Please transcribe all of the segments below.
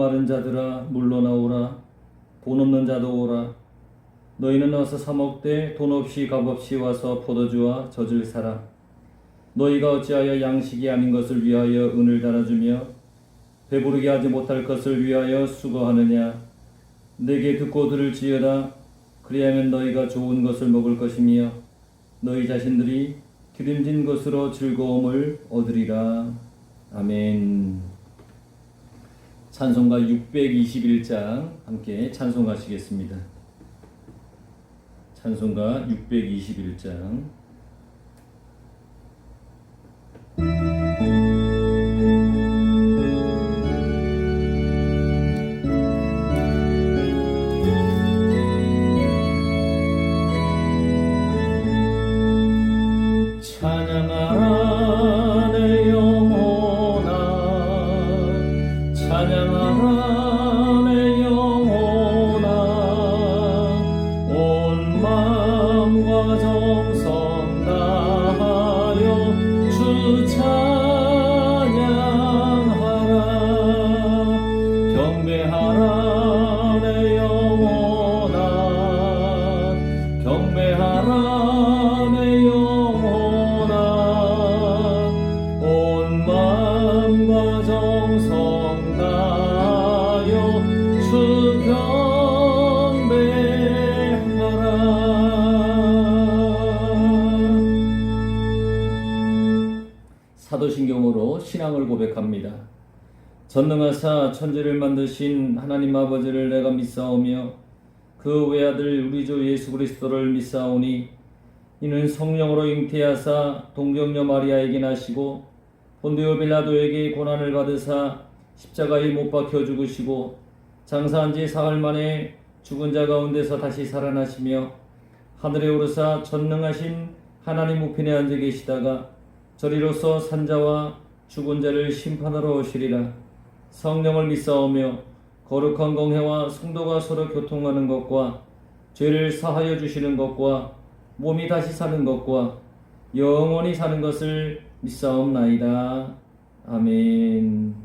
목마른 자들아 물러나오라. 돈 없는 자도 오라. 너희는 와서 사 먹되 돈 없이 값없이 와서 포도주와 젖을 사라. 너희가 어찌하여 양식이 아닌 것을 위하여 은을 달아주며 배부르게 하지 못할 것을 위하여 수고하느냐. 내게 듣고 들을지어다. 그리하면 너희가 좋은 것을 먹을 것이며 너희 자신들이 기름진 것으로 즐거움을 얻으리라. 아멘. 찬송가 621장 함께 찬송하시겠습니다. 찬송가 621장. 찬양하라 내 영혼아, 찬양하라 내 영혼아. 온 마음과 정성 다하여 주 찬양하라. 경배하라 내 영혼아, 경배하라 내 영혼아. 온 마음과 정성 다하여 주 경배하라. 사도신경으로 신앙을 고백합니다. 전능하사 천지를 만드신 하나님 아버지를 내가 믿사오며 그 외아들 우리 주 예수 그리스도를 믿사오니 이는 성령으로 잉태하사 동정녀 마리아에게 나시고 본디오 빌라도에게 고난을 받으사 십자가에 못 박혀 죽으시고 장사한 지 사흘 만에 죽은 자 가운데서 다시 살아나시며 하늘에 오르사 전능하신 하나님 우편에 앉아 계시다가 저리로서 산자와 죽은 자를 심판하러 오시리라. 성령을 믿사오며 거룩한 공회와 성도가 서로 교통하는 것과 죄를 사하여 주시는 것과 몸이 다시 사는 것과 영원히 사는 것을 믿사옵나이다. 아멘.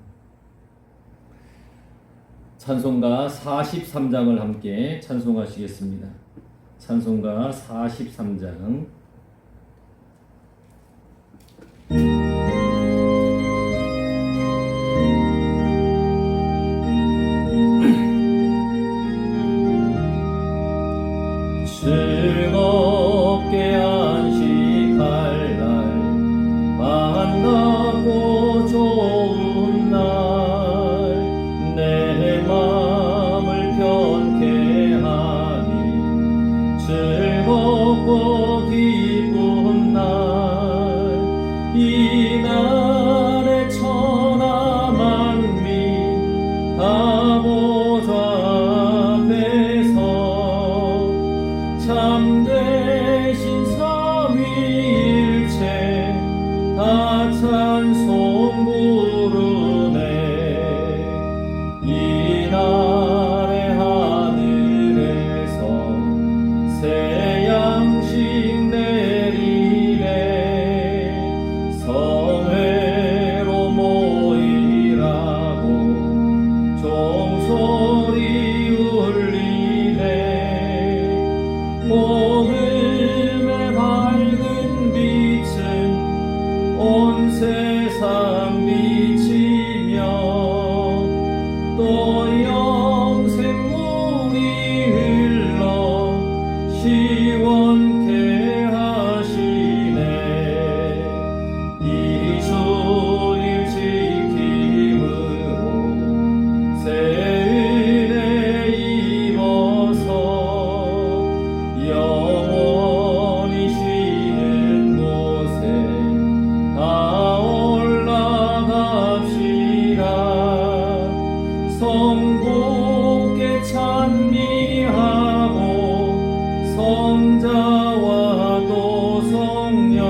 찬송가 43장을 함께 찬송하시겠습니다. 찬송가 43장. 즐겁게 안식할 날, 만나고 좋은 날, 내 맘을 편케 하니 즐겁고 기쁜 날, 이 날에 천하 만민 다 보좌 참되신 삼위일체 다 찬송 부르네. 이 날의 하늘에서 새 양식 내리네. 성회로 모이라고 종소리 울리네. 복음의 밝은 빛은 온 세상 비치며 또 영생 물이 흘러 시원케 하시네. 이 주일 지킴으로 새 은혜 입어서 영원히 쉬는 곳에 다 올라갑시다. 성부께 찬미하고 성자와 또 성령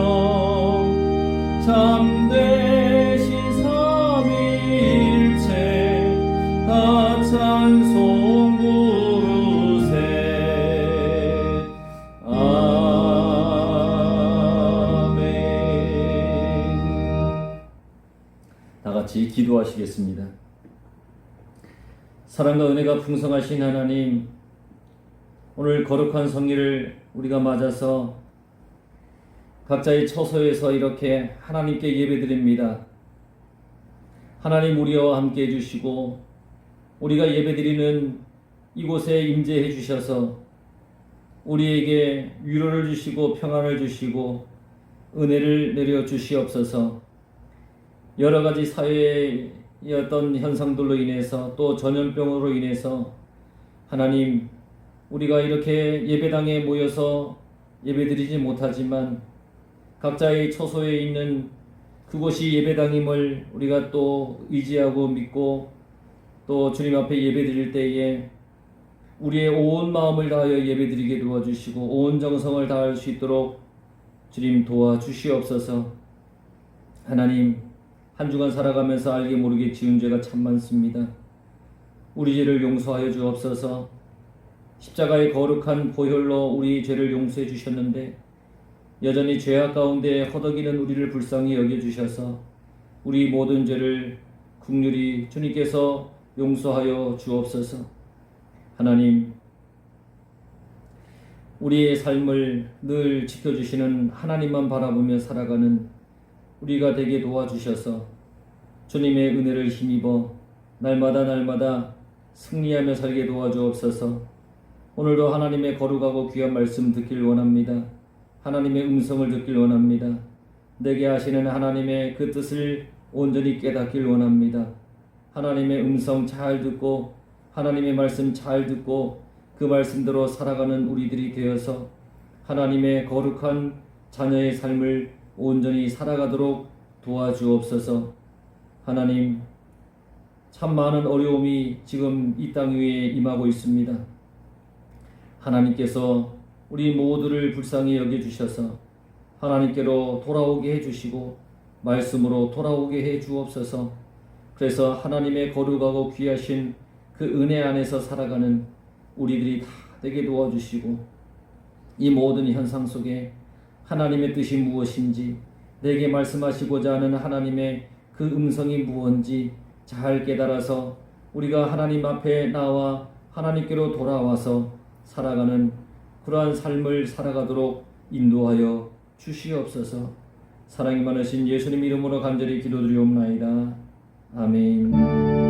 참되신 삼위일체 다 찬송 부르세. 다 같이 기도하시겠습니다. 사랑과 은혜가 풍성하신 하나님, 오늘 거룩한 성일을 우리가 맞아서 각자의 처소에서 이렇게 하나님께 예배드립니다. 하나님 우리와 함께 해주시고 우리가 예배드리는 이곳에 임재해 주셔서 우리에게 위로를 주시고 평안을 주시고 은혜를 내려 주시옵소서. 여러 가지 사회의 어떤 현상들로 인해서 또 전염병으로 인해서 하나님 우리가 이렇게 예배당에 모여서 예배드리지 못하지만 각자의 처소에 있는 그곳이 예배당임을 우리가 또 의지하고 믿고 또 주님 앞에 예배드릴 때에 우리의 온 마음을 다하여 예배드리게 도와주시고 온 정성을 다할 수 있도록 주님 도와주시옵소서. 하나님, 한 주간 살아가면서 알게 모르게 지은 죄가 참 많습니다. 우리 죄를 용서하여 주옵소서. 십자가의 거룩한 보혈로 우리 죄를 용서해 주셨는데 여전히 죄악 가운데 허덕이는 우리를 불쌍히 여겨주셔서 우리 모든 죄를 긍휼히 주님께서 용서하여 주옵소서. 하나님, 우리의 삶을 늘 지켜주시는 하나님만 바라보며 살아가는 우리가 되게 도와주셔서 주님의 은혜를 힘입어 날마다 승리하며 살게 도와주옵소서. 오늘도 하나님의 거룩하고 귀한 말씀 듣길 원합니다. 하나님의 음성을 듣길 원합니다. 내게 하시는 하나님의 그 뜻을 온전히 깨닫길 원합니다. 하나님의 음성 잘 듣고 하나님의 말씀 잘 듣고 그 말씀대로 살아가는 우리들이 되어서 하나님의 거룩한 자녀의 삶을 온전히 살아가도록 도와주옵소서. 하나님, 참 많은 어려움이 지금 이 땅 위에 임하고 있습니다. 하나님께서 우리 모두를 불쌍히 여겨주셔서 하나님께로 돌아오게 해주시고 말씀으로 돌아오게 해 주옵소서. 그래서 하나님의 거룩하고 귀하신 그 은혜 안에서 살아가는 우리들이 다 되게 도와주시고 이 모든 현상 속에 하나님의 뜻이 무엇인지 내게 말씀하시고자 하는 하나님의 그 음성이 무엇인지 잘 깨달아서 우리가 하나님 앞에 나와 하나님께로 돌아와서 살아가는 그러한 삶을 살아가도록 인도하여 주시옵소서. 사랑이 많으신 예수님 이름으로 간절히 기도드리옵나이다. 아멘.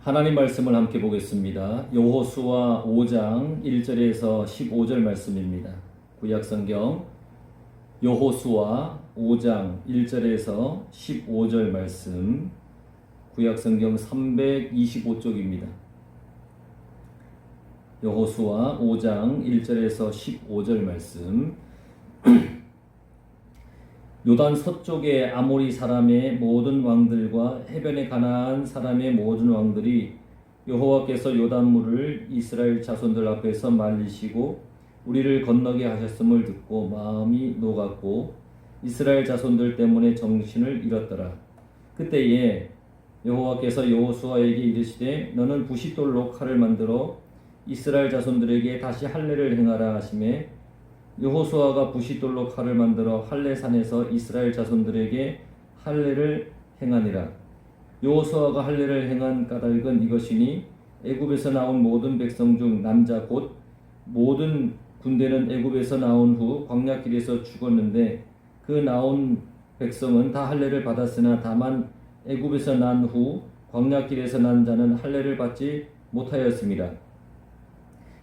하나님 말씀을 함께 보겠습니다. 여호수아 5장 1절에서 15절 말씀입니다. 구약성경 여호수아 5장 1절에서 15절 말씀, 구약성경 325쪽입니다. 여호수아 5장 1절에서 15절 말씀. 요단 서쪽의 아모리 사람의 모든 왕들과 해변의 가나안 사람의 모든 왕들이 여호와께서 요단물을 이스라엘 자손들 앞에서 말리시고 우리를 건너게 하셨음을 듣고 마음이 녹았고 이스라엘 자손들 때문에 정신을 잃었더라. 그때에 여호와께서 여호수아에게 이르시되 너는 부싯돌로 칼을 만들어 이스라엘 자손들에게 다시 할례를 행하라 하시매 여호수아가 부싯돌로 칼을 만들어 할례산에서 이스라엘 자손들에게 할례를 행하니라. 여호수아가 할례를 행한 까닭은 이것이니 애굽에서 나온 모든 백성 중 남자 곧 모든 군대는 애굽에서 나온 후 광야길에서 죽었는데 그 나온 백성은 다 할례를 받았으나 다만 애굽에서 난 후 광야길에서 난 자는 할례를 받지 못하였습니다.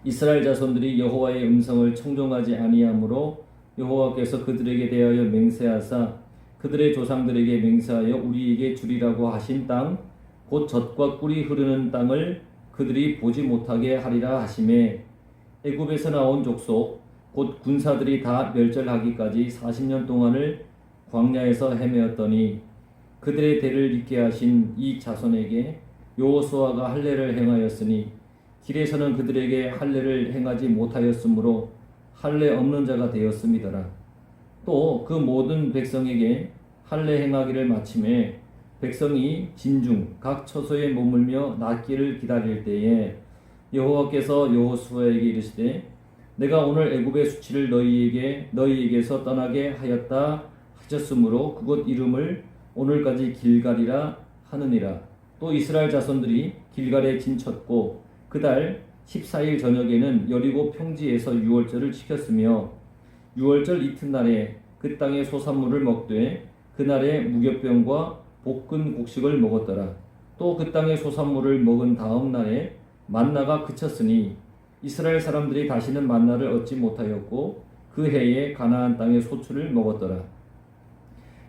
이스라엘 자손들이 여호와의 음성을 청종하지 아니하므로 여호와께서 그들에게 대하여 맹세하사 그들의 조상들에게 맹세하여 우리에게 주리라고 하신 땅 곧 젖과 꿀이 흐르는 땅을 그들이 보지 못하게 하리라 하시매 애굽에서 나온 족속 곧 군사들이 다 멸절하기까지 40년 동안을 광야에서 헤매었더니 그들의 대를 잇게 하신 이 자손에게 여호수아가 할례를 행하였으니 길에서는 그들에게 할례를 행하지 못하였으므로 할례 없는 자가 되었음이더라. 또 그 모든 백성에게 할례 행하기를 마침에 백성이 진중 각 처소에 머물며 낫기를 기다릴 때에 여호와께서 여호수아에게 이르시되 내가 오늘 애굽의 수치를 너희에게서 떠나게 하였다 하셨으므로 그곳 이름을 오늘까지 길갈이라 하느니라. 또 이스라엘 자손들이 길갈에 진쳤고 그달 14일 저녁에는 여리고 평지에서 유월절을 지켰으며 유월절 이튿날에 그 땅의 소산물을 먹되 그날에 무교병과 볶은 곡식을 먹었더라. 또 그 땅의 소산물을 먹은 다음 날에 만나가 그쳤으니 이스라엘 사람들이 다시는 만나를 얻지 못하였고 그 해에 가나안 땅의 소출을 먹었더라.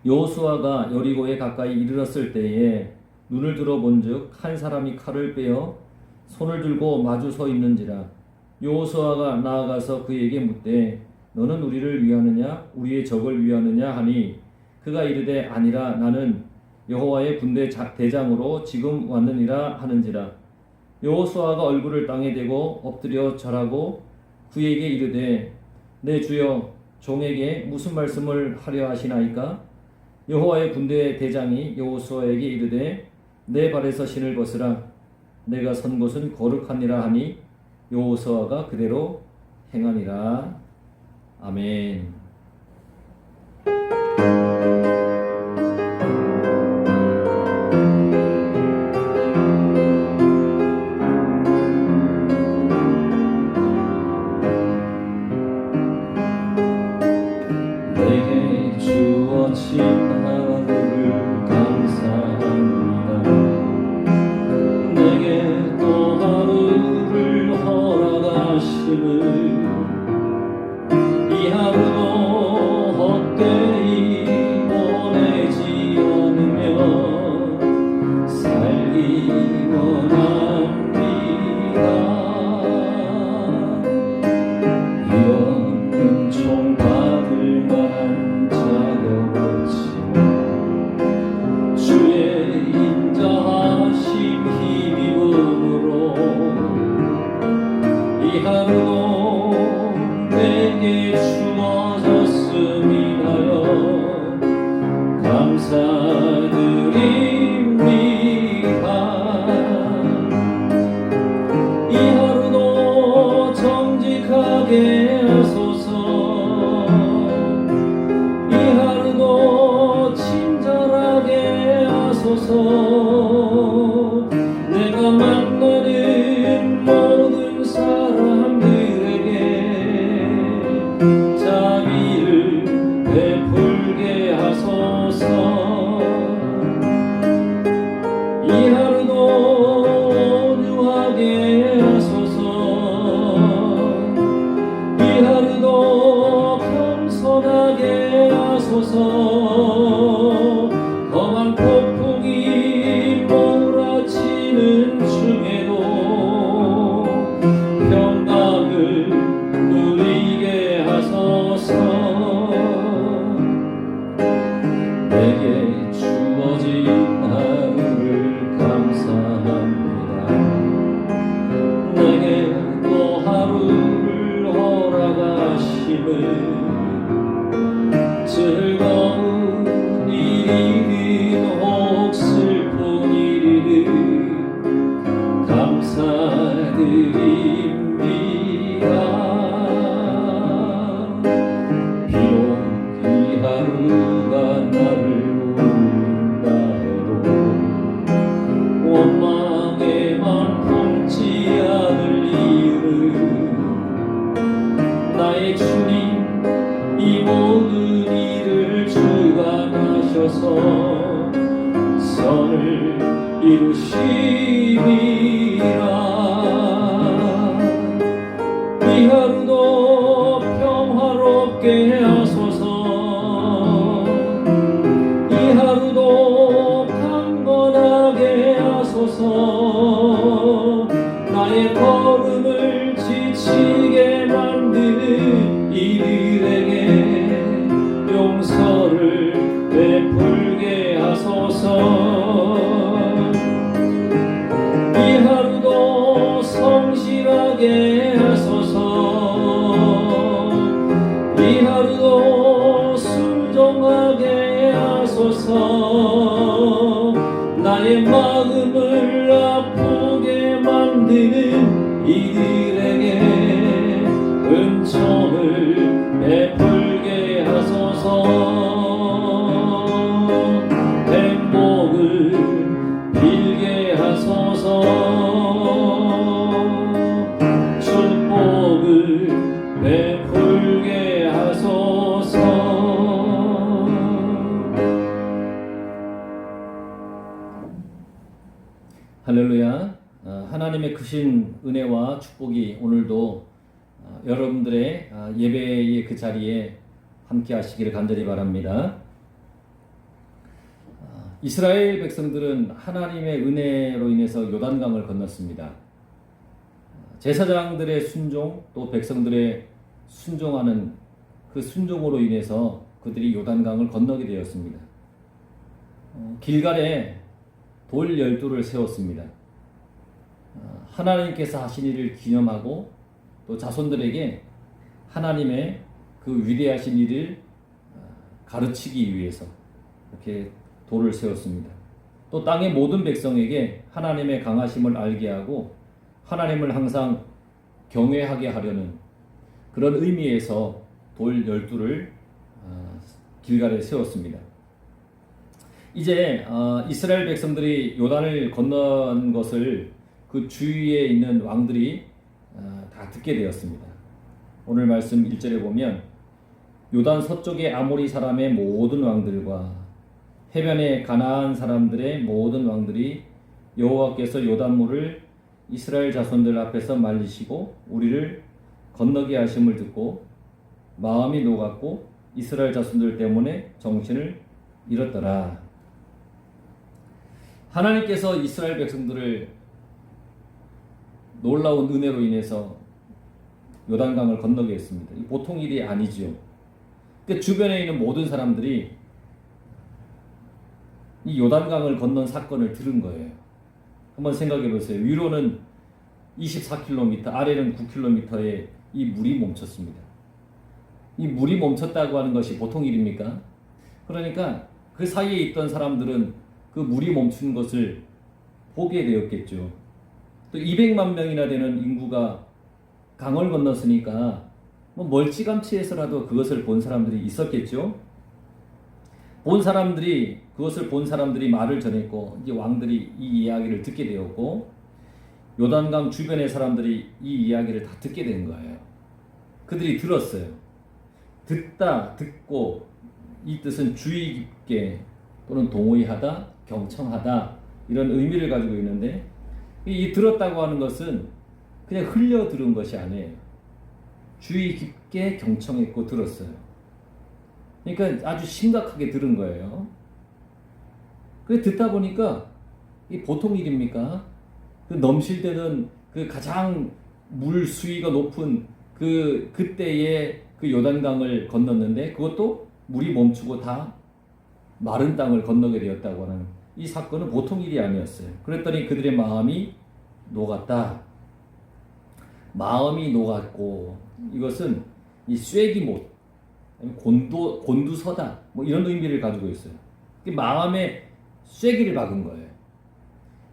여호수아가 여리고에 가까이 이르렀을 때에 눈을 들어 본즉 한 사람이 칼을 빼어 손을 들고 마주 서 있는지라. 여호수아가 나아가서 그에게 묻되 너는 우리를 위하느냐 우리의 적을 위하느냐 하니 그가 이르되 아니라 나는 여호와의 군대 대장으로 지금 왔느니라 하는지라. 여호수아가 얼굴을 땅에 대고 엎드려 절하고 그에게 이르되 내 주여 종에게 무슨 말씀을 하려 하시나이까? 여호와의 군대 대장이 여호수아에게 이르되 내 발에서 신을 벗으라 내가 선 곳은 거룩하니라 하니 여호수아가 그대로 행하니라. 아멘. 내게 주어진 하루를 감사합니다. 내게 또 하루를 허락하심을 이 하루도 헛되이 보내지 않으며 살기 원합니다. 이런 은총 받을 만한 자격 없지만 주의 인자하심 힘입음으로 이 하루도 내게 주어졌음이 하여 감사드립니다. 이 하루도 정직하게 하소서. 이 하루도 친절하게 하소서. 내가 만나는 모든 사람들에게 자비를 베풀게 하소서. 이 하루도 온유하게 하소서. 이 하루도 겸손하게 하소서. 험한 폭풍이 몰아치는 중에도 평강을 누리게 하소서. 내게 주어진 하루를 감사합니다. 내게 또 하루를 허락하심을 즐거운 일이든 혹 슬픈 일이든 감사드립니다. 비록 이 하루가 나를 울린다 해도 원망에만 품지 않을 이유는 나의 주님 이 모든 일을 주관하셔서 선을 이루심이라. 이 하루도 평화롭게 하소서. 이 하루도 강건하게 하소서. 나의 걸음을 지치게 만드는 이들에게 용서를 베풀게 하소서. 이 하루도 성실 하소서. 나의 마음을 아프게 만드는 이들에게 은총을 베풀게 하소서. 행복을 빌게 하소서. 축복을 베풀게 하소서. 할렐루야. 하나님의 크신 은혜와 축복이 오늘도 여러분들의 예배의 그 자리에 함께 하시기를 간절히 바랍니다. 이스라엘 백성들은 하나님의 은혜로 인해서 요단강을 건넜습니다. 제사장들의 순종, 또 백성들의 순종하는 그 순종으로 인해서 그들이 요단강을 건너게 되었습니다. 길갈에 돌 12를 세웠습니다. 하나님께서 하신 일을 기념하고 또 자손들에게 하나님의 그 위대하신 일을 가르치기 위해서 이렇게 돌을 세웠습니다. 또 땅의 모든 백성에게 하나님의 강하심을 알게 하고 하나님을 항상 경외하게 하려는 그런 의미에서 돌 12를 길갈에 세웠습니다. 이제 이스라엘 백성들이 요단을 건넌 것을 그 주위에 있는 왕들이 다 듣게 되었습니다. 오늘 말씀 1절에 보면 요단 서쪽의 아모리 사람의 모든 왕들과 해변의 가나안 사람들의 모든 왕들이 여호와께서 요단물을 이스라엘 자손들 앞에서 말리시고 우리를 건너게 하심을 듣고 마음이 녹았고 이스라엘 자손들 때문에 정신을 잃었더라. 하나님께서 이스라엘 백성들을 놀라운 은혜로 인해서 요단강을 건너게 했습니다. 보통 일이 아니지요. 그 주변에 있는 모든 사람들이 이 요단강을 건넌 사건을 들은 거예요. 한번 생각해 보세요. 위로는 24km, 아래는 9km에 이 물이 멈췄습니다. 이 물이 멈췄다고 하는 것이 보통 일입니까? 그러니까 그 사이에 있던 사람들은 그 물이 멈춘 것을 보게 되었겠죠. 또 200만 명이나 되는 인구가 강을 건넜으니까 뭐 멀찌감치해서라도 그것을 본 사람들이 있었겠죠. 그것을 본 사람들이 말을 전했고 이제 왕들이 이 이야기를 듣게 되었고 요단강 주변의 사람들이 이 이야기를 다 듣게 된 거예요. 그들이 들었어요. 듣고 이 뜻은 주의 깊게 또는 동의하다, 경청하다 이런 의미를 가지고 있는데 이 들었다고 하는 것은 그냥 흘려 들은 것이 아니에요. 주의 깊게 경청했고 들었어요. 그러니까 아주 심각하게 들은 거예요. 그 듣다 보니까 이 보통 일입니까? 그 넘실대는 그 가장 물 수위가 높은 그때의 그 요단강을 건넜는데 그것도 물이 멈추고 다 마른 땅을 건너게 되었다고 하는 이 사건은 보통 일이 아니었어요. 그랬더니 그들의 마음이 녹았다. 마음이 녹았고 이것은 이 쐐기못, 곤두서다 뭐 이런 의미를 가지고 있어요. 마음에 쐐기를 박은 거예요.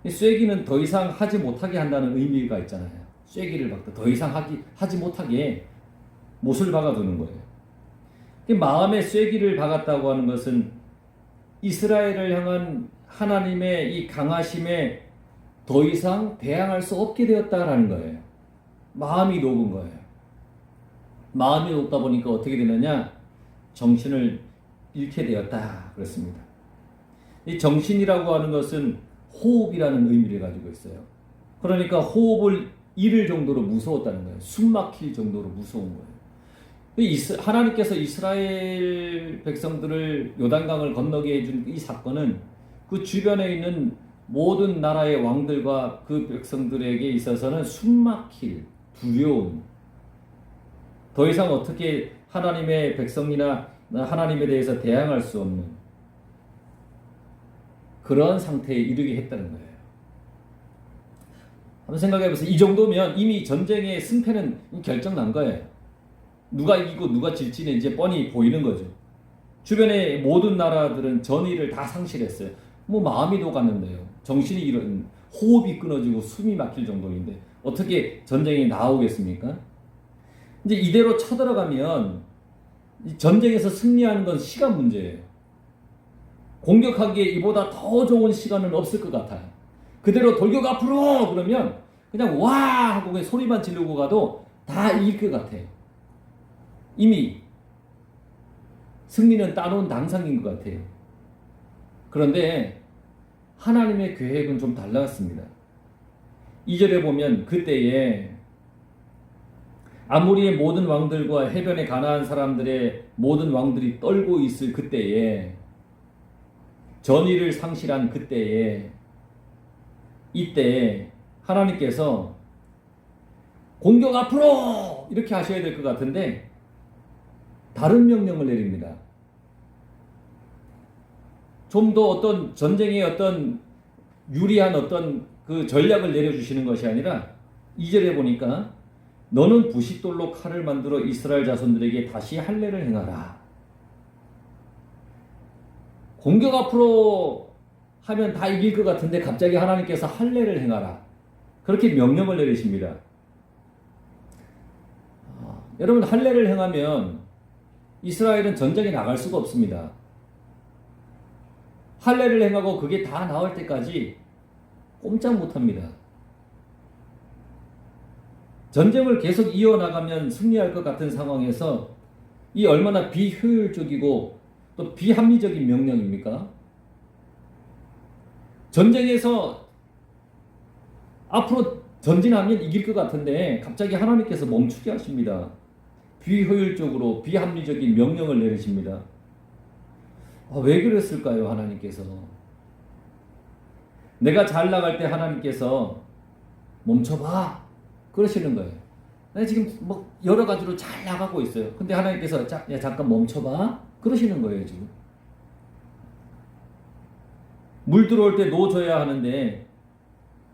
쐐기는 더 이상 하지 못하게 한다는 의미가 있잖아요. 쐐기를 박다. 더 이상 하지 못하게 못을 박아두는 거예요. 마음에 쐐기를 박았다고 하는 것은 이스라엘을 향한 하나님의 이 강하심에 더 이상 대항할 수 없게 되었다라는 거예요. 마음이 녹은 거예요. 마음이 녹다 보니까 어떻게 되느냐? 정신을 잃게 되었다 그랬습니다. 이 정신이라고 하는 것은 호흡이라는 의미를 가지고 있어요. 그러니까 호흡을 잃을 정도로 무서웠다는 거예요. 숨 막힐 정도로 무서운 거예요. 하나님께서 이스라엘 백성들을 요단강을 건너게 해준 이 사건은 그 주변에 있는 모든 나라의 왕들과 그 백성들에게 있어서는 숨막힐 두려움, 더 이상 어떻게 하나님의 백성이나 하나님에 대해서 대항할 수 없는 그런 상태에 이르게 했다는 거예요. 한번 생각해 보세요. 이 정도면 이미 전쟁의 승패는 결정난 거예요. 누가 이기고 누가 질지는 이제 뻔히 보이는 거죠. 주변의 모든 나라들은 전의를 다 상실했어요. 뭐 마음이 녹았는데요. 정신이 이런 호흡이 끊어지고 숨이 막힐 정도인데 어떻게 전쟁이 나오겠습니까? 이제 이대로 쳐들어가면 전쟁에서 승리하는 건 시간 문제예요. 공격하기에 이보다 더 좋은 시간은 없을 것 같아요. 그대로 돌격 앞으로 그러면 그냥 와 하고 그냥 소리만 지르고 가도 다 이길 것 같아요. 이미 승리는 따놓은 당상인 것 같아요. 그런데 하나님의 계획은 좀 달랐습니다. 2절에 보면 그때에 아모리의 모든 왕들과 해변에 가나안 사람들의 모든 왕들이 떨고 있을 그때에 전의를 상실한 그때에 이때 하나님께서 공격 앞으로 이렇게 하셔야 될 것 같은데 다른 명령을 내립니다. 좀 더 어떤 전쟁의 어떤 유리한 어떤 그 전략을 내려주시는 것이 아니라 2절에 보니까 너는 부싯돌로 칼을 만들어 이스라엘 자손들에게 다시 할례를 행하라. 공격 앞으로 하면 다 이길 것 같은데 갑자기 하나님께서 할례를 행하라. 그렇게 명령을 내리십니다. 여러분 할례를 행하면 이스라엘은 전쟁에 나갈 수가 없습니다. 할례를 행하고 그게 다 나올 때까지 꼼짝 못합니다. 전쟁을 계속 이어나가면 승리할 것 같은 상황에서 이 얼마나 비효율적이고 또 비합리적인 명령입니까? 전쟁에서 앞으로 전진하면 이길 것 같은데 갑자기 하나님께서 멈추게 하십니다. 비효율적으로 비합리적인 명령을 내리십니다. 왜 그랬을까요, 하나님께서? 내가 잘 나갈 때 하나님께서 멈춰봐 그러시는 거예요. 내가 지금 뭐 여러 가지로 잘 나가고 있어요. 근데 하나님께서 야 잠깐 멈춰봐 그러시는 거예요. 지금 물 들어올 때 놓아줘야 하는데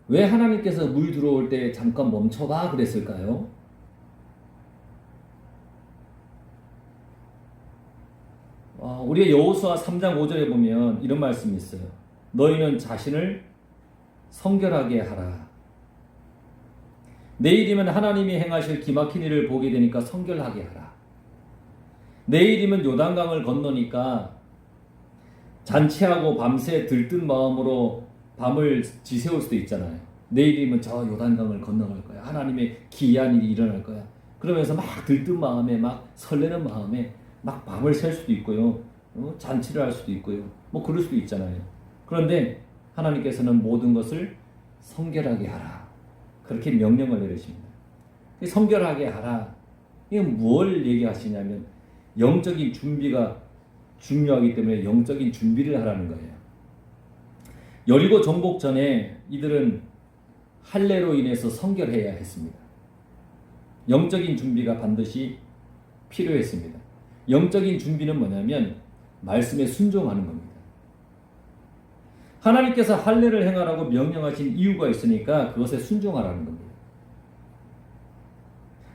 왜 하나님께서 물 들어올 때 잠깐 멈춰봐 그랬을까요? 우리의 여호수아 3장 5절에 보면 이런 말씀이 있어요. 너희는 자신을 성결하게 하라. 내일이면 하나님이 행하실 기막힌 일을 보게 되니까 성결하게 하라. 내일이면 요단강을 건너니까 잔치하고 밤새 들뜬 마음으로 밤을 지새울 수도 있잖아요. 내일이면 저 요단강을 건너갈 거야. 하나님의 기이한 일이 일어날 거야. 그러면서 막 들뜬 마음에 막 설레는 마음에 막 밤을 샐 수도 있고요. 잔치를 할 수도 있고요. 뭐 그럴 수도 있잖아요. 그런데 하나님께서는 모든 것을 성결하게 하라. 그렇게 명령을 내리십니다. 성결하게 하라. 이게 뭘 얘기하시냐면 영적인 준비가 중요하기 때문에 영적인 준비를 하라는 거예요. 여리고 정복 전에 이들은 할례로 인해서 성결해야 했습니다. 영적인 준비가 반드시 필요했습니다. 영적인 준비는 뭐냐면 말씀에 순종하는 겁니다. 하나님께서 할례를 행하라고 명령하신 이유가 있으니까 그것에 순종하라는 겁니다.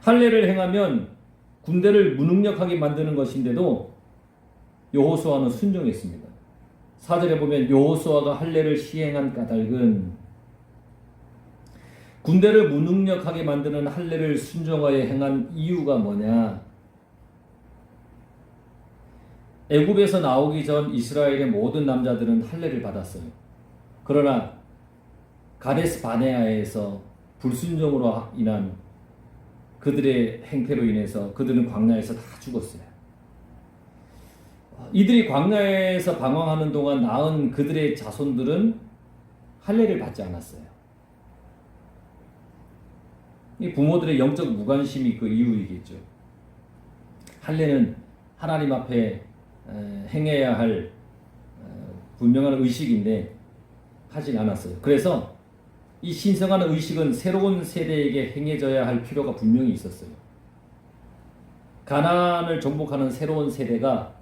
할례를 행하면 군대를 무능력하게 만드는 것인데도 여호수아는 순종했습니다. 4절에 보면 여호수아가 할례를 시행한 까닭은 군대를 무능력하게 만드는 할례를 순종하여 행한 이유가 뭐냐? 애굽에서 나오기 전 이스라엘의 모든 남자들은 할례를 받았어요. 그러나 가데스 바네아에서 불순종으로 인한 그들의 행태로 인해서 그들은 광야에서 다 죽었어요. 이들이 광야에서 방황하는 동안 낳은 그들의 자손들은 할례를 받지 않았어요. 이 부모들의 영적 무관심이 그 이유이겠죠. 할례는 하나님 앞에 행해야 할 분명한 의식인데 하지 않았어요. 그래서 이 신성한 의식은 새로운 세대에게 행해져야 할 필요가 분명히 있었어요. 가나안을 정복하는 새로운 세대가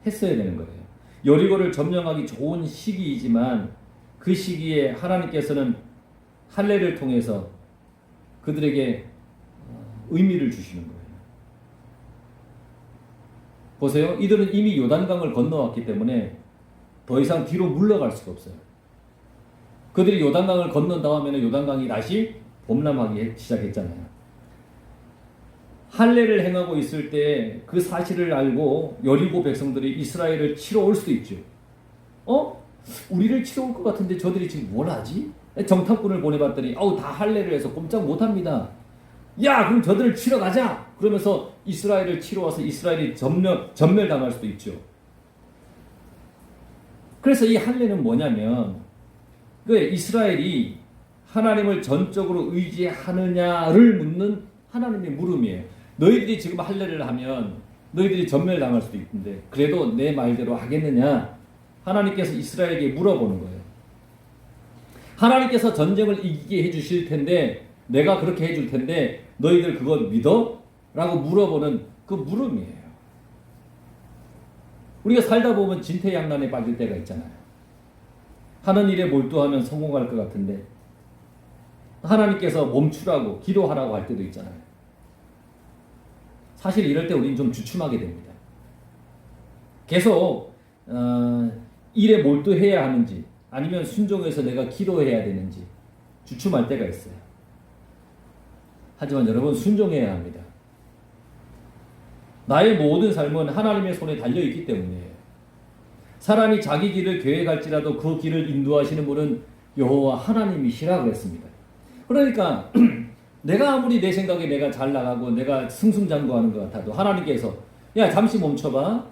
했어야 되는 거예요. 여리고를 점령하기 좋은 시기이지만 그 시기에 하나님께서는 할례를 통해서 그들에게 의미를 주시는 거예요. 보세요. 이들은 이미 요단강을 건너왔기 때문에 더 이상 뒤로 물러갈 수가 없어요. 그들이 요단강을 건넌 다음에는 요단강이 다시 범람하기 시작했잖아요. 할례를 행하고 있을 때 그 사실을 알고 여리고 백성들이 이스라엘을 치러 올 수도 있죠. 우리를 치러 올 것 같은데 저들이 지금 뭘 하지? 정탐꾼을 보내봤더니 다 할례를 해서 꼼짝 못합니다. 야, 그럼 저들을 치러 가자. 그러면서 이스라엘을 치러 와서 이스라엘이 전멸당할 수도 있죠. 그래서 이 할례는 뭐냐면 이스라엘이 하나님을 전적으로 의지하느냐를 묻는 하나님의 물음이에요. 너희들이 지금 할례를 하면 너희들이 전멸당할 수도 있는데 그래도 내 말대로 하겠느냐? 하나님께서 이스라엘에게 물어보는 거예요. 하나님께서 전쟁을 이기게 해주실 텐데 내가 그렇게 해줄 텐데 너희들 그거 믿어? 라고 물어보는 그 물음이에요. 우리가 살다 보면 진퇴양난에 빠질 때가 있잖아요. 하는 일에 몰두하면 성공할 것 같은데 하나님께서 멈추라고 기도하라고 할 때도 있잖아요. 사실 이럴 때 우리는 좀 주춤하게 됩니다. 계속 일에 몰두해야 하는지 아니면 순종해서 내가 기도해야 되는지 주춤할 때가 있어요. 하지만 여러분 순종해야 합니다. 나의 모든 삶은 하나님의 손에 달려있기 때문에 사람이 자기 길을 계획할지라도 그 길을 인도하시는 분은 여호와 하나님이시라 그랬습니다. 그러니까 내가 아무리 내 생각에 내가 잘 나가고 내가 승승장구하는 것 같아도 하나님께서 야 잠시 멈춰봐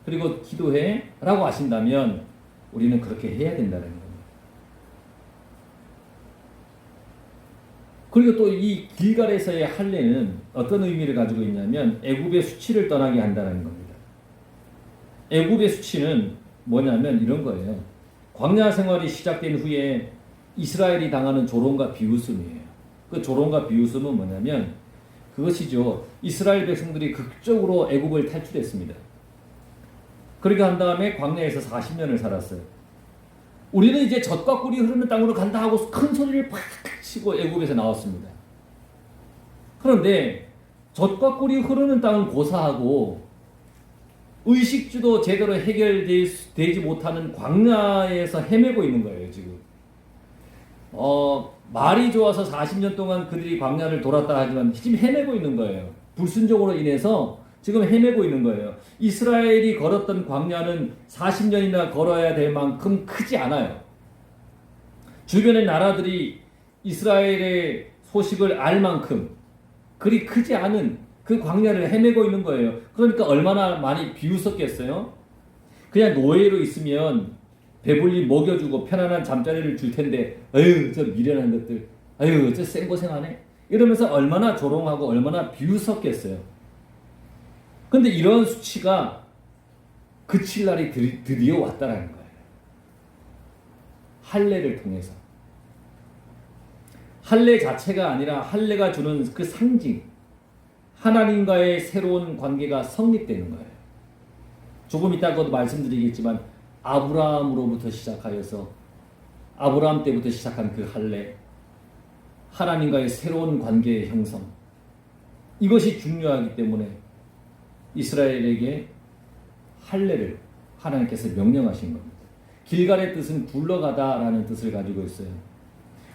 그리고 기도해 라고 하신다면 우리는 그렇게 해야 된다는 겁니다. 그리고 또 이 길갈에서의 할례는 어떤 의미를 가지고 있냐면 애굽의 수치를 떠나게 한다는 겁니다. 애굽의 수치는 뭐냐면 이런 거예요. 광야 생활이 시작된 후에 이스라엘이 당하는 조롱과 비웃음이에요. 그 조롱과 비웃음은 뭐냐면 그것이죠. 이스라엘 백성들이 극적으로 애굽을 탈출했습니다. 그렇게 한 다음에 광야에서 40년을 살았어요. 우리는 이제 젖과 꿀이 흐르는 땅으로 간다 하고 큰 소리를 팍 치고 애굽에서 나왔습니다. 그런데 젖과 꿀이 흐르는 땅은 고사하고 의식주도 제대로 해결되지 못하는 광야에서 헤매고 있는 거예요, 지금. 말이 좋아서 40년 동안 그들이 광야를 돌았다 하지만 지금 헤매고 있는 거예요. 불순종으로 인해서 지금 헤매고 있는 거예요. 이스라엘이 걸었던 광야는 40년이나 걸어야 될 만큼 크지 않아요. 주변의 나라들이 이스라엘의 소식을 알 만큼 그리 크지 않은 그 광야를 헤매고 있는 거예요. 그러니까 얼마나 많이 비웃었겠어요? 그냥 노예로 있으면 배불리 먹여주고 편안한 잠자리를 줄 텐데 아유 저 미련한 것들 아유 저 생고생하네 이러면서 얼마나 조롱하고 얼마나 비웃었겠어요. 근데 이런 수치가 그칠 날이 드디어 왔다라는 거예요. 할례를 통해서. 할례 자체가 아니라 할례가 주는 그 상징, 하나님과의 새로운 관계가 성립되는 거예요. 조금 이따가도 말씀드리겠지만 아브라함으로부터 시작하여서 아브라함 때부터 시작한 그 할례, 하나님과의 새로운 관계의 형성, 이것이 중요하기 때문에 이스라엘에게 할례를 하나님께서 명령하신 겁니다. 길갈의 뜻은 굴러가다라는 뜻을 가지고 있어요.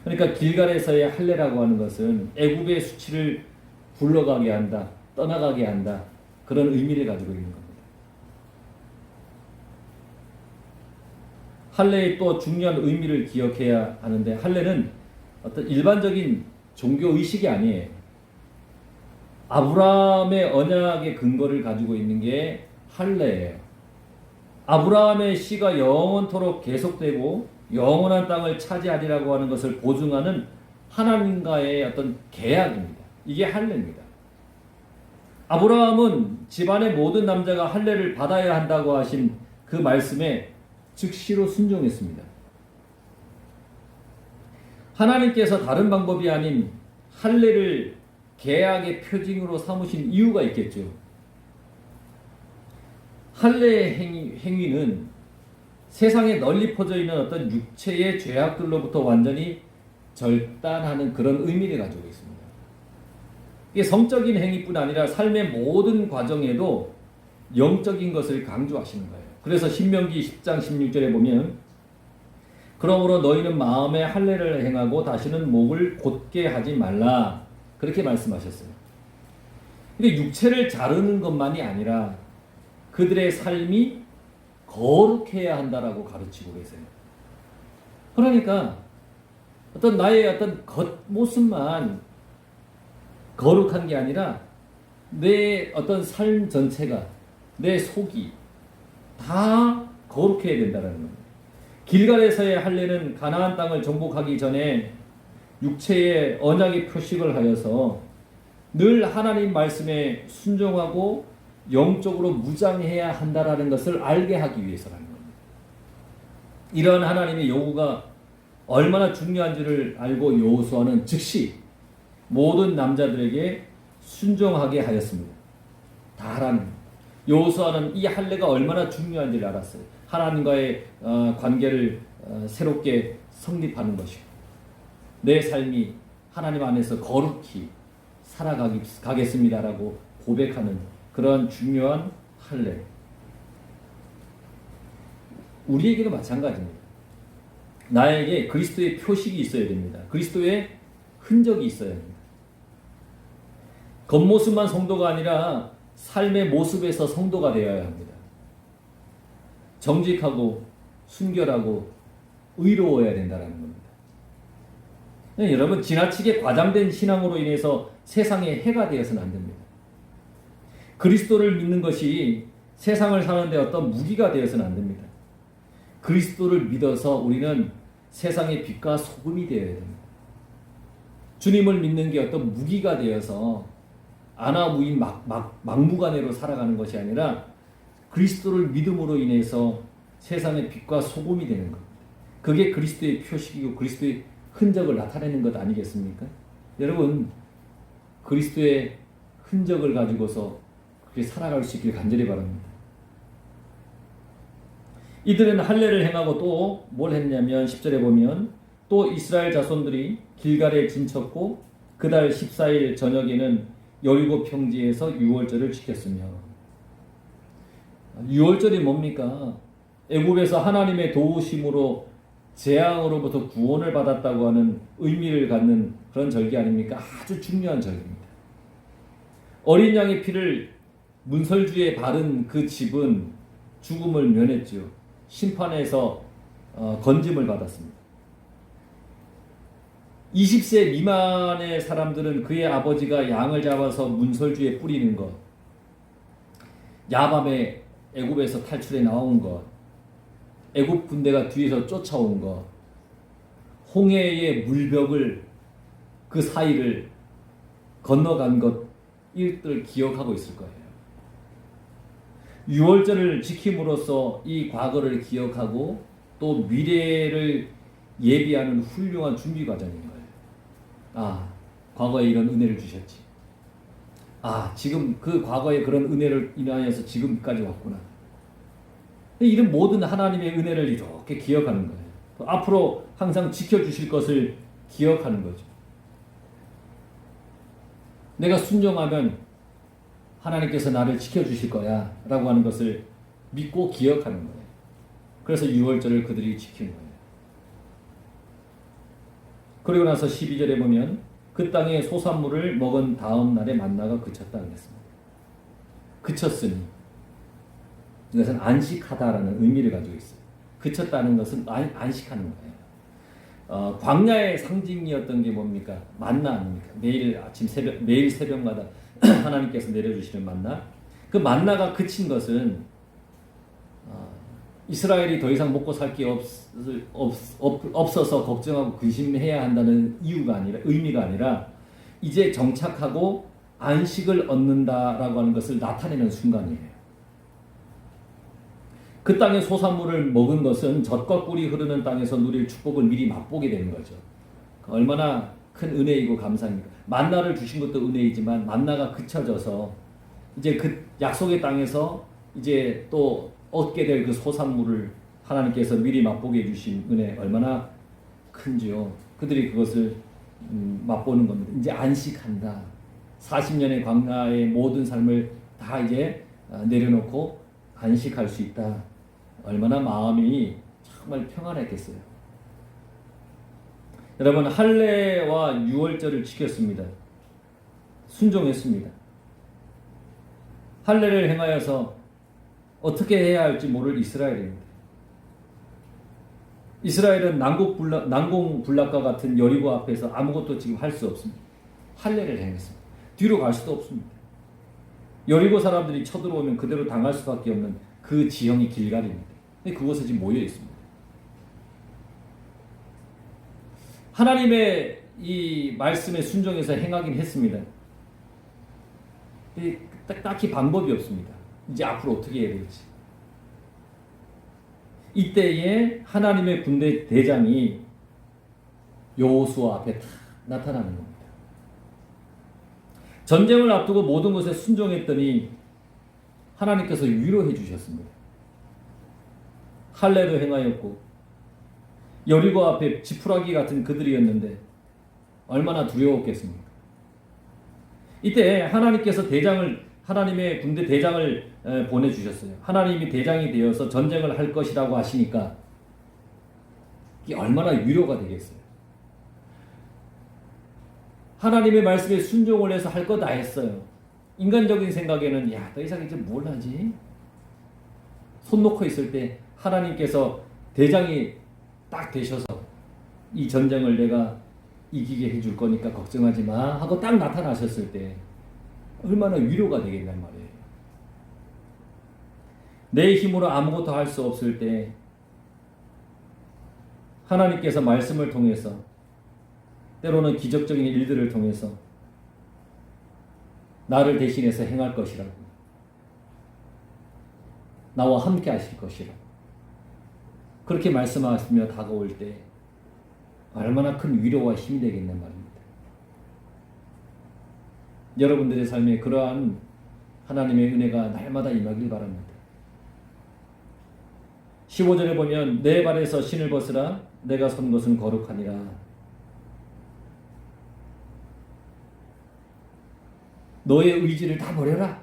그러니까 길갈에서의 할례라고 하는 것은 애굽의 수치를 굴러가게 한다, 떠나가게 한다, 그런 의미를 가지고 있는 겁니다. 할례의 또 중요한 의미를 기억해야 하는데 할례는 어떤 일반적인 종교 의식이 아니에요. 아브라함의 언약의 근거를 가지고 있는 게 할례예요. 아브라함의 씨가 영원토록 계속되고 영원한 땅을 차지하리라고 하는 것을 보증하는 하나님과의 어떤 계약입니다. 이게 할례입니다. 아브라함은 집안의 모든 남자가 할례를 받아야 한다고 하신 그 말씀에 즉시로 순종했습니다. 하나님께서 다른 방법이 아닌 할례를 계약의 표징으로 삼으신 이유가 있겠죠. 할례의 행위는 세상에 널리 퍼져 있는 어떤 육체의 죄악들로부터 완전히 절단하는 그런 의미를 가지고 있습니다. 이게 성적인 행위뿐 아니라 삶의 모든 과정에도 영적인 것을 강조하시는 거예요. 그래서 신명기 10장 16절에 보면 그러므로 너희는 마음에 할례를 행하고 다시는 목을 곧게 하지 말라. 그렇게 말씀하셨어요. 근데 육체를 자르는 것만이 아니라 그들의 삶이 거룩해야 한다라고 가르치고 계세요. 그러니까 어떤 나의 어떤 겉모습만 거룩한 게 아니라 내 어떤 삶 전체가 내 속이 다 거룩해야 된다는 겁니다. 길갈에서의 할례는 가나안 땅을 정복하기 전에 육체의 언약의 표식을 하여서 늘 하나님 말씀에 순종하고 영적으로 무장해야 한다라는 것을 알게 하기 위해서라는 겁니다. 이런 하나님의 요구가 얼마나 중요한지를 알고 여호수아는 즉시 모든 남자들에게 순종하게 하였습니다. 다 하라는 여호수아는 이 할례가 얼마나 중요한지를 알았어요. 하나님과의 관계를 새롭게 성립하는 것이고 내 삶이 하나님 안에서 거룩히 살아가겠습니다라고 고백하는 그런 중요한 할례. 우리에게도 마찬가지입니다. 나에게 그리스도의 표식이 있어야 됩니다. 그리스도의 흔적이 있어야 합니다. 겉모습만 성도가 아니라 삶의 모습에서 성도가 되어야 합니다. 정직하고 순결하고 의로워야 된다는 겁니다. 네, 여러분 지나치게 과장된 신앙으로 인해서 세상에 해가 되어서는 안 됩니다. 그리스도를 믿는 것이 세상을 사는데 어떤 무기가 되어서는 안 됩니다. 그리스도를 믿어서 우리는 세상의 빛과 소금이 되어야 됩니다. 주님을 믿는 게 어떤 무기가 되어서 아나무인 막무가내로 살아가는 것이 아니라 그리스도를 믿음으로 인해서 세상의 빛과 소금이 되는 겁니다. 그게 그리스도의 표식이고 그리스도의 흔적을 나타내는 것 아니겠습니까? 여러분 그리스도의 흔적을 가지고서 그렇게 살아갈 수 있길 간절히 바랍니다. 이들은 할례를 행하고 또 뭘 했냐면 10절에 보면 또 이스라엘 자손들이 길갈에 진쳤고 그달 14일 저녁에는 여리고 평지에서 유월절을 지켰으며 유월절이 뭡니까? 애굽에서 하나님의 도우심으로 재앙으로부터 구원을 받았다고 하는 의미를 갖는 그런 절기 아닙니까? 아주 중요한 절기입니다. 어린 양의 피를 문설주에 바른 그 집은 죽음을 면했죠. 심판에서 건짐을 받았습니다. 20세 미만의 사람들은 그의 아버지가 양을 잡아서 문설주에 뿌리는 것, 야밤에 애굽에서 탈출해 나온 것, 애굽 군대가 뒤에서 쫓아온 것, 홍해의 물벽을 그 사이를 건너간 것, 이것들을 기억하고 있을 거예요. 유월절을 지킴으로써 이 과거를 기억하고 또 미래를 예비하는 훌륭한 준비 과정인 거예요. 아, 과거에 이런 은혜를 주셨지. 아, 지금 그 과거에 그런 은혜를 인하여서 지금까지 왔구나. 이런 모든 하나님의 은혜를 이렇게 기억하는 거예요. 앞으로 항상 지켜주실 것을 기억하는 거죠. 내가 순종하면 하나님께서 나를 지켜주실 거야 라고 하는 것을 믿고 기억하는 거예요. 그래서 유월절을 그들이 지킨 거예요. 그리고 나서 12절에 보면 그 땅에 소산물을 먹은 다음 날에 만나가 그쳤다 그랬습니다. 그쳤으니 이것은 안식하다라는 의미를 가지고 있어요. 그쳤다는 것은 안식하는 거예요. 광야의 상징이었던 게 뭡니까? 만나 아닙니까? 매일 아침 새벽, 매일 새벽마다 하나님께서 내려주시는 만나. 그 만나가 그친 것은 이스라엘이 더 이상 먹고 살 게 없어서 걱정하고 근심해야 한다는 이유가 아니라, 의미가 아니라 이제 정착하고 안식을 얻는다라고 하는 것을 나타내는 순간이에요. 그 땅의 소산물을 먹은 것은 젖과 꿀이 흐르는 땅에서 누릴 축복을 미리 맛보게 되는 거죠. 얼마나 큰 은혜이고 감사입니까? 만나를 주신 것도 은혜이지만 만나가 그쳐져서 이제 그 약속의 땅에서 이제 또 얻게 될 그 소산물을 하나님께서 미리 맛보게 해주신 은혜 얼마나 큰지요. 그들이 그것을 맛보는 겁니다. 이제 안식한다. 40년의 광야의 모든 삶을 다 이제 내려놓고 안식할 수 있다. 얼마나 마음이 정말 평안했겠어요. 여러분, 할례와 유월절을 지켰습니다. 순종했습니다. 할례를 행하여서 어떻게 해야 할지 모를 이스라엘입니다. 이스라엘은 난공불락과 같은 여리고 앞에서 아무것도 지금 할 수 없습니다. 할례를 행했습니다. 뒤로 갈 수도 없습니다. 여리고 사람들이 쳐들어오면 그대로 당할 수밖에 없는 그 지형이 길갈입니다. 근데 그곳에 지금 모여 있습니다. 하나님의 이 말씀에 순종해서 행하긴 했습니다. 딱히 방법이 없습니다. 이제 앞으로 어떻게 해야 될지. 이때에 하나님의 군대 대장이 여호수아 앞에 탁 나타나는 겁니다. 전쟁을 앞두고 모든 것에 순종했더니 하나님께서 위로해 주셨습니다. 할례도 행하였고 여리고 앞에 지푸라기 같은 그들이었는데 얼마나 두려웠겠습니까? 이때 하나님께서 하나님의 군대 대장을 보내주셨어요. 하나님이 대장이 되어서 전쟁을 할 것이라고 하시니까 이게 얼마나 위로가 되겠어요. 하나님의 말씀에 순종을 해서 할 거 다 했어요. 인간적인 생각에는 더 이상 이제 뭘 하지? 손 놓고 있을 때 하나님께서 대장이 딱 되셔서 이 전쟁을 내가 이기게 해줄 거니까 걱정하지 마 하고 딱 나타나셨을 때 얼마나 위로가 되겠냔 말이에요. 내 힘으로 아무것도 할 수 없을 때 하나님께서 말씀을 통해서 때로는 기적적인 일들을 통해서 나를 대신해서 행할 것이라고, 나와 함께 하실 것이라고 그렇게 말씀하시며 다가올 때 얼마나 큰 위로와 힘이 되겠냔 말입니다. 여러분들의 삶에 그러한 하나님의 은혜가 날마다 임하길 바랍니다. 15절에 보면 내 발에서 신을 벗으라 내가 선 것은 거룩하니라. 너의 의지를 다 버려라.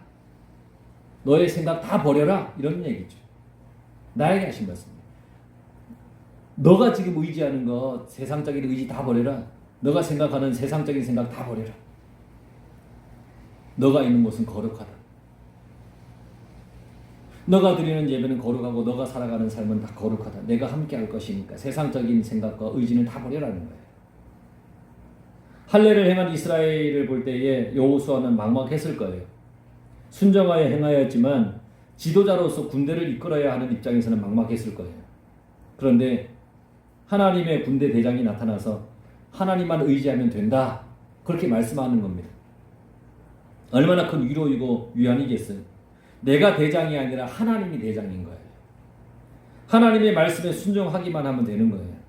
너의 생각 다 버려라. 이런 얘기죠. 나에게 하신 말씀입니다. 너가 지금 의지하는 것, 세상적인 의지 다 버려라. 너가 생각하는 세상적인 생각 다 버려라. 너가 있는 곳은 거룩하다. 너가 드리는 예배는 거룩하고 너가 살아가는 삶은 다 거룩하다. 내가 함께 할 것이니까 세상적인 생각과 의지는 다 버려라는 거예요. 할례를 행한 이스라엘을 볼 때에 여호수아는 막막했을 거예요. 순정하여 행하였지만 지도자로서 군대를 이끌어야 하는 입장에서는 막막했을 거예요. 그런데 하나님의 군대 대장이 나타나서 하나님만 의지하면 된다. 그렇게 말씀하는 겁니다. 얼마나 큰 위로이고 위안이겠어요. 내가 대장이 아니라 하나님이 대장인 거예요. 하나님의 말씀에 순종하기만 하면 되는 거예요.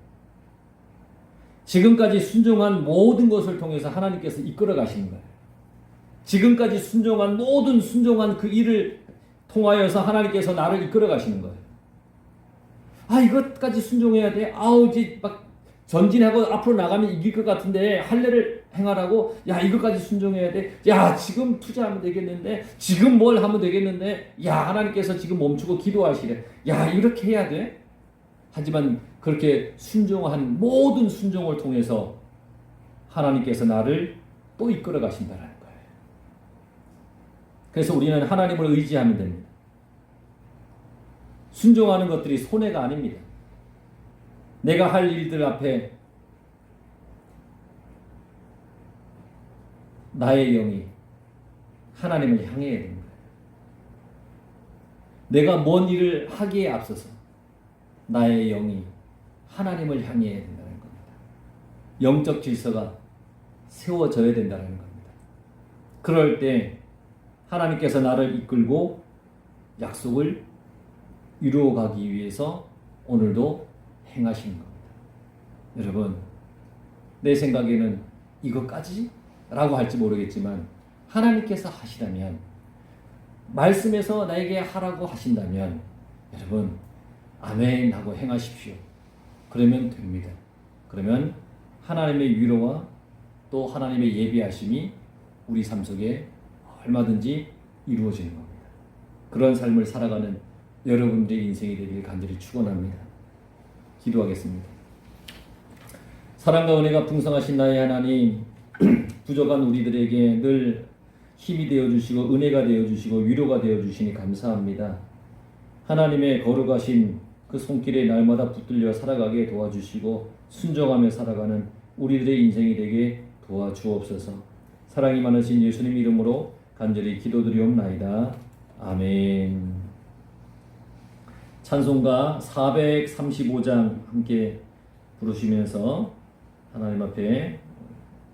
지금까지 순종한 모든 것을 통해서 하나님께서 이끌어 가시는 거예요. 지금까지 순종한 모든 순종한 그 일을 통하여서 하나님께서 나를 이끌어 가시는 거예요. 이것까지 순종해야 돼. 이제 막 전진하고 앞으로 나가면 이길 것 같은데 할례를 행하라고. 이것까지 순종해야 돼. 지금 투자하면 되겠는데. 지금 뭘 하면 되겠는데. 하나님께서 지금 멈추고 기도하시래. 이렇게 해야 돼. 하지만 그렇게 순종한 모든 순종을 통해서 하나님께서 나를 또 이끌어 가신다는 거예요. 그래서 우리는 하나님을 의지하면 됩니다. 순종하는 것들이 손해가 아닙니다. 내가 할 일들 앞에 나의 영이 하나님을 향해야 되는 거예요. 내가 뭔 일을 하기에 앞서서 나의 영이 하나님을 향해야 된다는 겁니다. 영적 질서가 세워져야 된다는 겁니다. 그럴 때 하나님께서 나를 이끌고 약속을 이루어가기 위해서 오늘도 행하시는 겁니다. 여러분, 내 생각에는 이것까지? 라고 할지 모르겠지만 하나님께서 하시다면, 말씀에서 나에게 하라고 하신다면 여러분 아멘 하고 행하십시오. 그러면 됩니다. 그러면 하나님의 위로와 또 하나님의 예비하심이 우리 삶 속에 얼마든지 이루어지는 겁니다. 그런 삶을 살아가는 여러분들의 인생이 되길 간절히 축원합니다. 기도하겠습니다. 사랑과 은혜가 풍성하신 나의 하나님, 부족한 우리들에게 늘 힘이 되어주시고 은혜가 되어주시고 위로가 되어주시니 감사합니다. 하나님의 거룩하신 그 손길에 날마다 붙들려 살아가게 도와주시고 순종하며 살아가는 우리들의 인생이 되게 도와주옵소서. 사랑이 많으신 예수님 이름으로 간절히 기도드리옵나이다. 아멘. 찬송가 435장 함께 부르시면서 하나님 앞에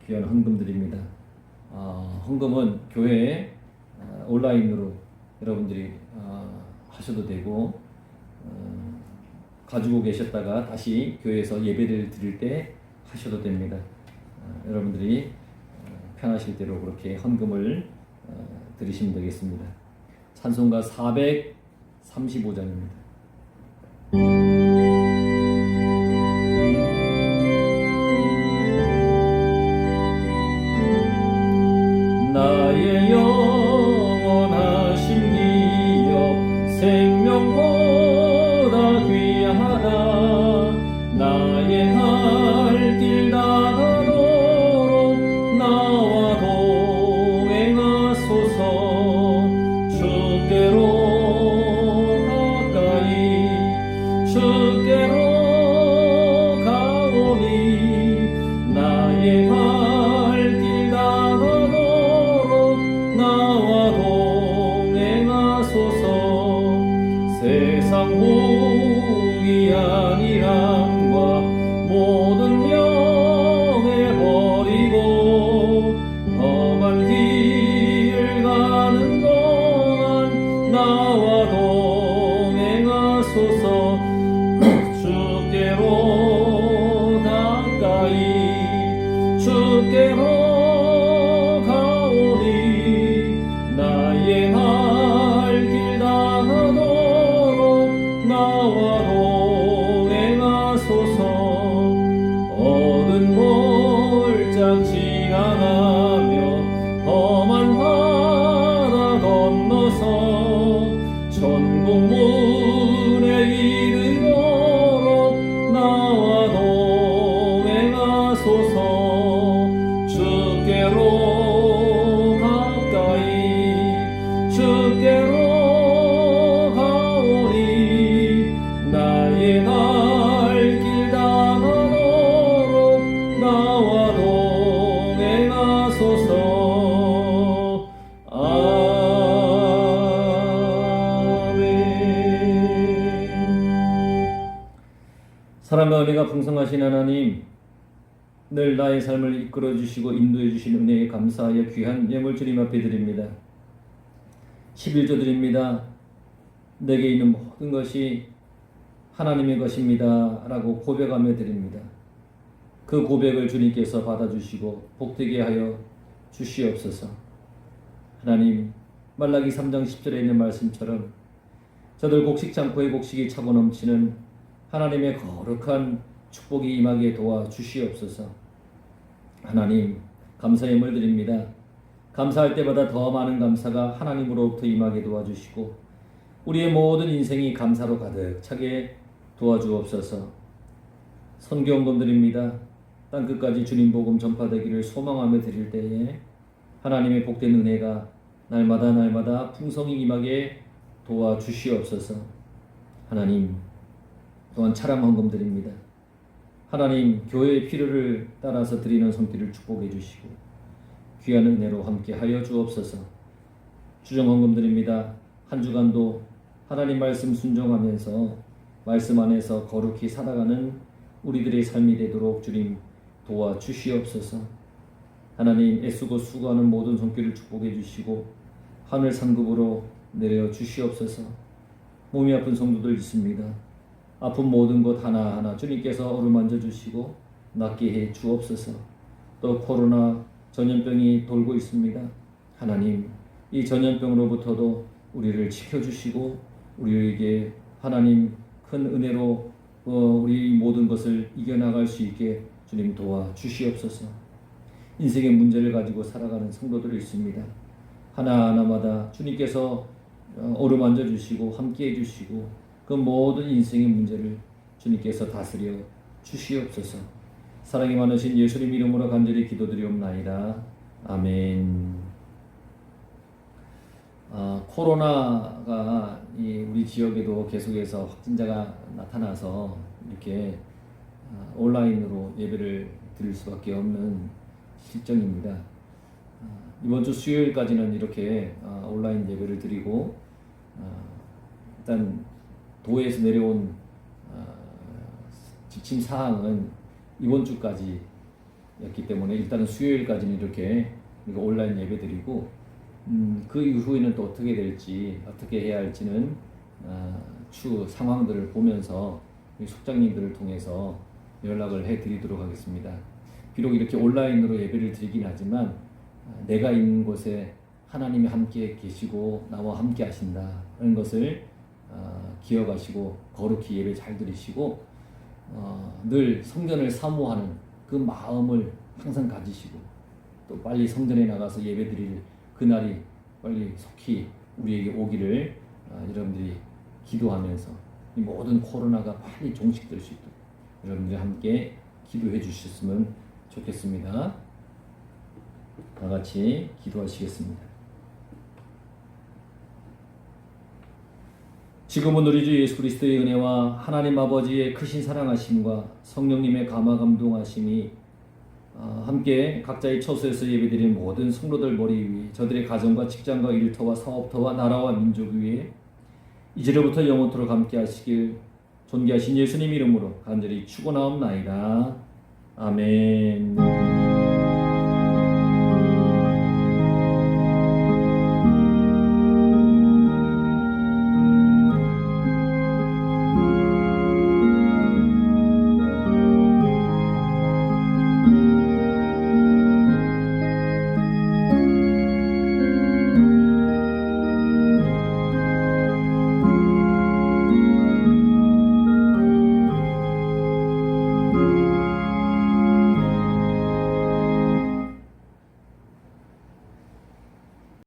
귀한 헌금 드립니다. 헌금은 교회에 온라인으로 여러분들이 하셔도 되고 가지고 계셨다가 다시 교회에서 예배를 드릴 때 하셔도 됩니다. 여러분들이 편하실 대로 그렇게 헌금을 드리시면 되겠습니다. 찬송가 435장입니다. 나의 영원하신 기업 생명보다 귀하다. 나의 갈 길 다가도록 나와 동행하소서. 주께로 가까이 주께로 가오니 나의 갈 길 다가도록 나와 동행하소서. 세상 무기한 일함과 모든 명예 버리고 험한 길 가는 동안 나와 동행하소서. 주께로 가까이 주께로 가오니 나의 갈 길 다가도록 나와 동행하소서. 어두운 골짝 지나가며 험한 바다 건너서 천국 문에 이르도록 나와 동행하소서. 주께로 가까이 주께로 가오니 나의 갈 길 다가도록 나와 동행하소서. 아멘. 사랑과 은혜가 풍성하신 하나님, 늘 나의 삶을 이끌어 주시고 인도해 주신 은혜에 감사하여 귀한 예물 주님 앞에 드립니다. 11조 드립니다. 내게 있는 모든 것이 하나님의 것입니다 라고 고백하며 드립니다. 그 고백을 주님께서 받아주시고 복되게 하여 주시옵소서. 하나님, 말라기 3장 10절에 있는 말씀처럼 저들 곡식 창고에 곡식이 차고 넘치는 하나님의 거룩한 축복이 임하게 도와주시옵소서. 하나님, 감사의 예물 드립니다. 감사할 때마다 더 많은 감사가 하나님으로부터 임하게 도와주시고 우리의 모든 인생이 감사로 가득 차게 도와주옵소서. 선교헌금 드립니다. 땅끝까지 주님 복음 전파되기를 소망하며 드릴 때에 하나님의 복된 은혜가 날마다 풍성히 임하게 도와주시옵소서. 하나님, 또한 차량 헌금 드립니다. 하나님, 교회의 필요를 따라서 드리는 손길을 축복해 주시고 귀한 은혜로 함께 하여 주옵소서. 주정 헌금 드립니다. 한 주간도 하나님 말씀 순종하면서 말씀 안에서 거룩히 살아가는 우리들의 삶이 되도록 주님 도와주시옵소서. 하나님, 애쓰고 수고하는 모든 손길을 축복해 주시고 하늘 상급으로 내려 주시옵소서. 몸이 아픈 성도들 있습니다. 아픈 모든 것 하나하나 주님께서 어루만져 주시고 낫게 해 주옵소서. 또 코로나 전염병이 돌고 있습니다. 하나님, 이 전염병으로부터도 우리를 지켜주시고 우리에게 하나님 큰 은혜로 우리 모든 것을 이겨나갈 수 있게 주님 도와주시옵소서. 인생의 문제를 가지고 살아가는 성도들이 있습니다. 하나하나마다 주님께서 어루만져 주시고 함께 해주시고 그 모든 인생의 문제를 주님께서 다스려 주시옵소서. 사랑이 많으신 예수님 이름으로 간절히 기도드리옵나이다. 아멘. 코로나가 우리 지역에도 계속해서 확진자가 나타나서 이렇게 온라인으로 예배를 드릴 수밖에 없는 실정입니다. 이번 주 수요일까지는 이렇게 온라인 예배를 드리고 일단 도에서 내려온 지침 사항은 이번 주까지였기 때문에 일단은 수요일까지는 이렇게 온라인 예배 드리고 그 이후에는 또 어떻게 될지 어떻게 해야 할지는 추후 상황들을 보면서 속장님들을 통해서 연락을 해드리도록 하겠습니다. 비록 이렇게 온라인으로 예배를 드리긴 하지만 내가 있는 곳에 하나님이 함께 계시고 나와 함께 하신다는 것을 기억하시고 거룩히 예배 잘 드리시고 늘 성전을 사모하는 그 마음을 항상 가지시고 또 빨리 성전에 나가서 예배 드릴 그날이 빨리 속히 우리에게 오기를 여러분들이 기도하면서 이 모든 코로나가 빨리 종식될 수 있도록 여러분들이 함께 기도해 주셨으면 좋겠습니다. 다 같이 기도하시겠습니다. 지금은 우리 주 예수 그리스도의 은혜와 하나님 아버지의 크신 사랑하심과 성령님의 감화감동하심이 함께 각자의 처소에서 예배드리는 모든 성도들 머리 위에 저들의 가정과 직장과 일터와 사업터와 나라와 민족 위에 이제로부터 영원토록 함께 하시길 존귀하신 예수님 이름으로 간절히 축원하옵나이다. 아멘.